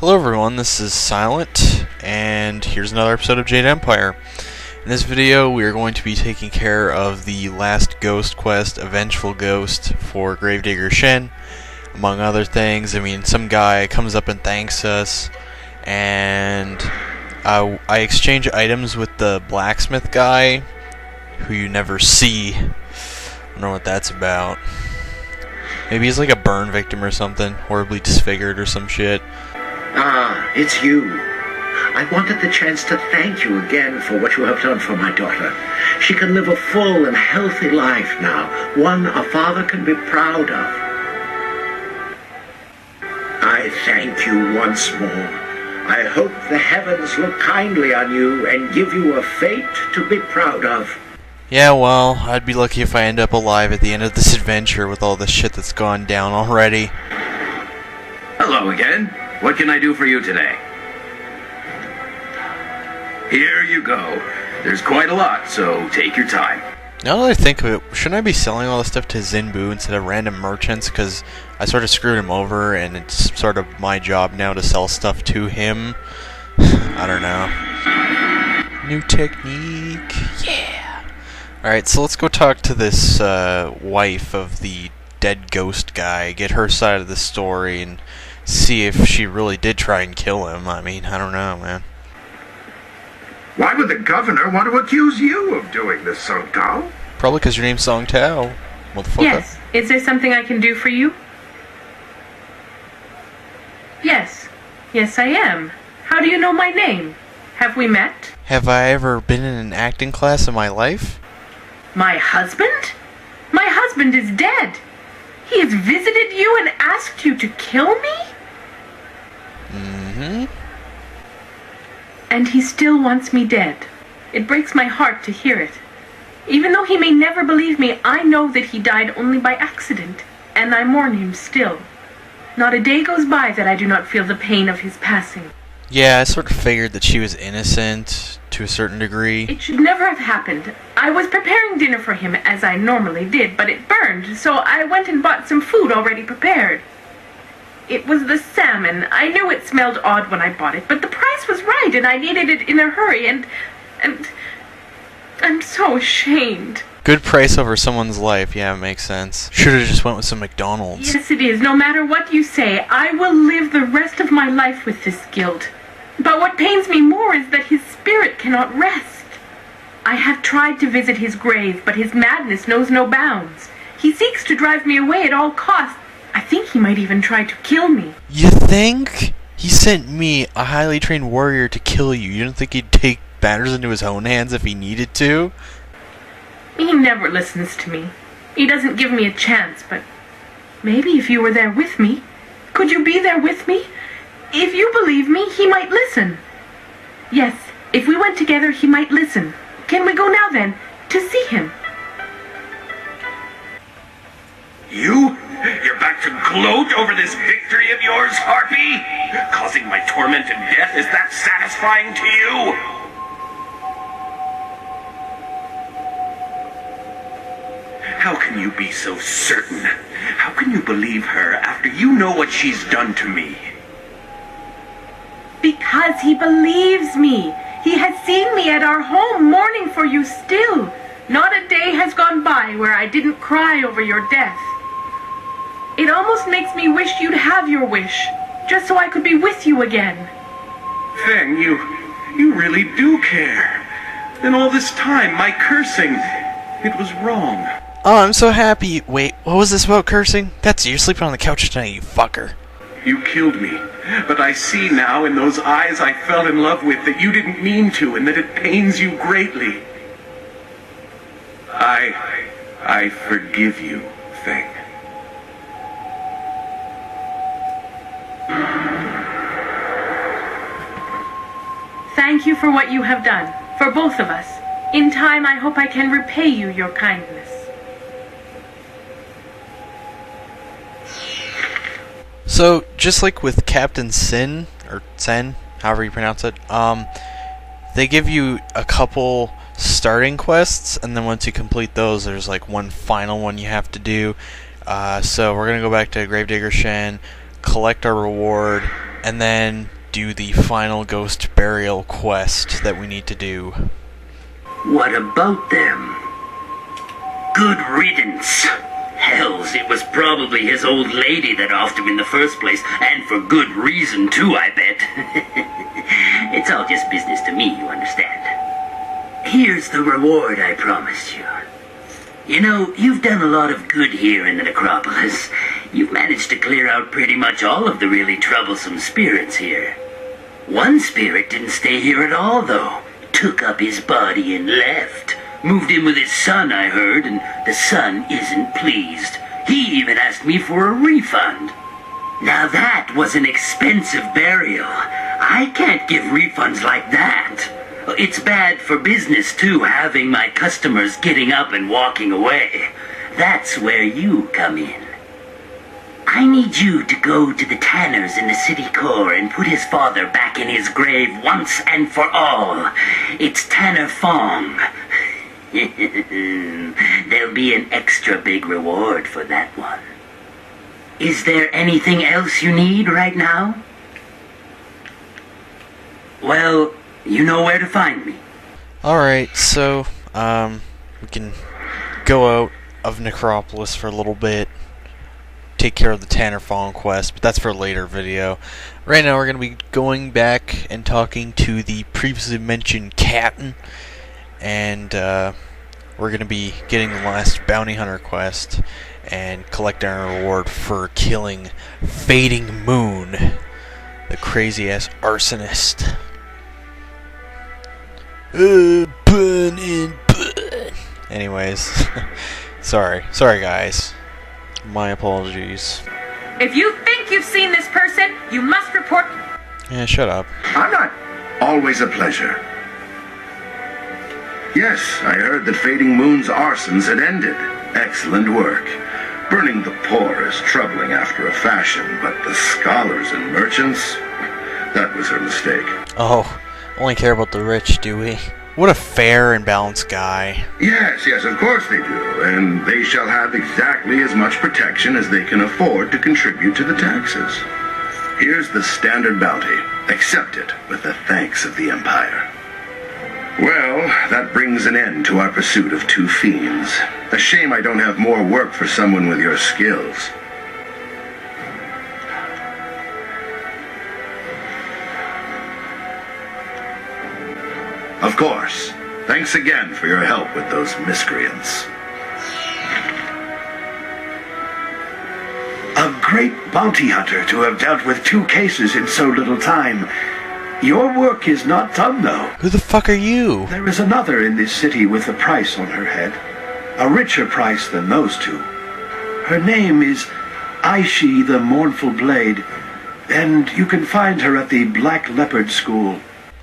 Hello everyone, this is Silent, and here's another episode of Jade Empire. In this video, we are going to be taking care of the last ghost quest, A Vengeful Ghost, for Gravedigger Shen, among other things. I mean, some guy comes up and thanks us, and I exchange items with the blacksmith guy, who you never see. I don't know what that's about. Maybe he's like a burn victim or something, horribly disfigured or some shit. Ah, it's you. I wanted the chance to thank you again for what you have done for my daughter. She can live a full and healthy life now, one a father can be proud of. I thank you once more. I hope the heavens look kindly on you and give you a fate to be proud of. Yeah, well, I'd be lucky if I end up alive at the end of this adventure with all the shit that's gone down already. Hello again. What can I do for you today? Here you go. There's quite a lot, so take your time. Now that I think of it, shouldn't I be selling all this stuff to Zinbu instead of random merchants? Because I sort of screwed him over, and it's sort of my job now to sell stuff to him. I don't know. New technique. Yeah. Alright, so let's go talk to this wife of the dead ghost guy, get her side of the story, and see if she really did try and kill him. I mean, I don't know, man. Why would the governor want to accuse you of doing this, Song Tao? Probably because your name's Song Tao, motherfucker. Yes. Is there something I can do for you? Yes. Yes, I am. How do you know my name? Have we met? Have I ever been in an acting class in my life? My husband? My husband is dead. He has visited you and asked you to kill me? Mm-hmm. And he still wants me dead. It breaks my heart to hear it. Even though he may never believe me, I know that he died only by accident, and I mourn him still. Not a day goes by that I do not feel the pain of his passing. Yeah, I sort of figured that she was innocent to a certain degree. It should never have happened. I was preparing dinner for him as I normally did, but it burned, so I went and bought some food already prepared. It was the salmon. I knew it smelled odd when I bought it, but the price was right and I needed it in a hurry, and I'm so ashamed. Good price over someone's life, yeah, it makes sense. Should've just went with some McDonald's. Yes, it is. No matter what you say, I will live the rest of my life with this guilt. But what pains me more is that his spirit cannot rest. I have tried to visit his grave, but his madness knows no bounds. He seeks to drive me away at all costs. I think he might even try to kill me. You think? He sent me, a highly trained warrior, to kill you. You don't think he'd take matters into his own hands if he needed to? He never listens to me. He doesn't give me a chance, but maybe if you were there with me, could you be there with me? If you believe me, he might listen. Yes, if we went together, he might listen. Can we go now then, to see him? You're back to gloat over this victory of yours, Harpy? Causing my torment and death, is that satisfying to you? How can you be so certain? How can you believe her after you know what she's done to me? Because he believes me. He has seen me at our home mourning for you still. Not a day has gone by where I didn't cry over your death. It almost makes me wish you'd have your wish, just so I could be with you again. Feng, you really do care. Then all this time, my cursing, it was wrong. Oh, I'm so happy. Wait, what was this about cursing? You're sleeping on the couch tonight, you fucker. You killed me, but I see now in those eyes I fell in love with that you didn't mean to and that it pains you greatly. I forgive you, Feng. Thank you for what you have done, for both of us. In time, I hope I can repay you your kindness. So, just like with Captain Sin, or Sen, however you pronounce it, they give you a couple starting quests, and then once you complete those, there's like one final one you have to do. So we're going to go back to Gravedigger Shen, collect our reward, and then do the final ghost burial quest that we need to do. What about them? Good riddance. Hells, it was probably his old lady that offed him in the first place, and for good reason too, I bet. It's all just business to me, you understand. Here's the reward I promised you. You know, you've done a lot of good here in the necropolis. You've managed to clear out pretty much all of the really troublesome spirits here. One spirit didn't stay here at all, though. Took up his body and left. Moved in with his son, I heard, and the son isn't pleased. He even asked me for a refund. Now that was an expensive burial. I can't give refunds like that. It's bad for business, too, having my customers getting up and walking away. That's where you come in. I need you to go to the tanners in the city core and put his father back in his grave once and for all. It's Tanner Fong. There'll be an extra big reward for that one. Is there anything else you need right now? Well, you know where to find me. Alright, so, we can go out of Necropolis for a little bit, take care of the Tanner Fong quest, but that's for a later video. Right now we're going to be going back and talking to the previously mentioned Captain, and we're going to be getting the last Bounty Hunter quest and collecting our reward for killing Fading Moon, the crazy-ass arsonist. Burn and burn. Anyways, sorry guys. My apologies. If you think you've seen this person, you must report. Yeah, shut up. I'm not always a pleasure. Yes, I heard that Fading Moon's arsons had ended. Excellent work. Burning the poor is troubling after a fashion, but the scholars and merchants, that was her mistake. Oh, only care about the rich, do we? What a fair and balanced guy. Yes, of course they do, and they shall have exactly as much protection as they can afford to contribute to the taxes. Here's the standard bounty. Accept it with the thanks of the Empire. Well, that brings an end to our pursuit of two fiends. A shame I don't have more work for someone with your skills. Of course. Thanks again for your help with those miscreants. A great bounty hunter to have dealt with two cases in so little time. Your work is not done, though. Who the fuck are you? There is another in this city with a price on her head. A richer price than those two. Her name is Aishi the Mournful Blade, and you can find her at the Black Leopard School.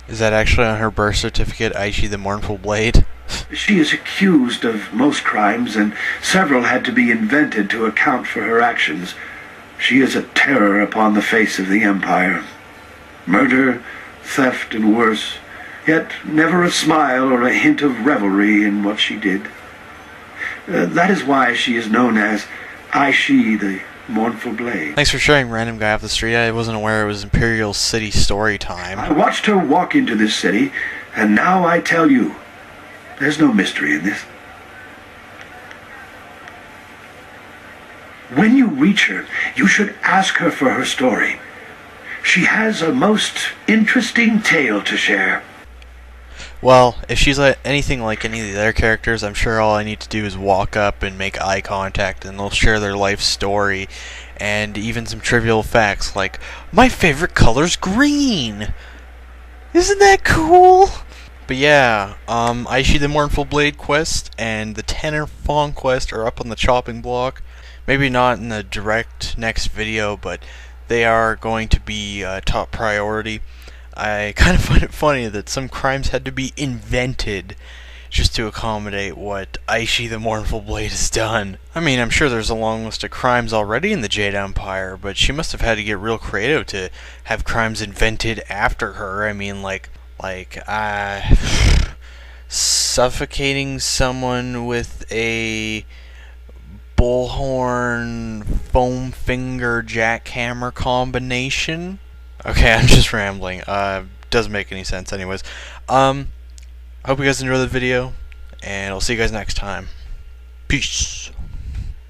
Is that actually on her birth certificate, Aishi the Mournful Blade? She is accused of most crimes, and several had to be invented to account for her actions. She is a terror upon the face of the Empire. Murder, theft, and worse, yet never a smile or a hint of revelry in what she did. That is why she is known as Aishi the Mournful Blade. Thanks for sharing, random guy off the street. I wasn't aware it was Imperial City story time. I watched her walk into this city, and now I tell you, there's no mystery in this. When you reach her, you should ask her for her story. She has a most interesting tale to share. Well, if she's anything like any of the other characters, I'm sure all I need to do is walk up and make eye contact, and they'll share their life story, and even some trivial facts like, my favorite color's green! Isn't that cool? But yeah, Aishi the Mournful Blade quest and the Tanner Fong quest are up on the chopping block. Maybe not in the direct next video, but they are going to be top priority. I kind of find it funny that some crimes had to be invented just to accommodate what Aishi the Mournful Blade has done. I mean, I'm sure there's a long list of crimes already in the Jade Empire, but she must have had to get real creative to have crimes invented after her. I mean, like suffocating someone with a bullhorn foam finger jackhammer combination. Okay, I'm just rambling. Doesn't make any sense anyways. I hope you guys enjoyed the video, and I'll see you guys next time. Peace.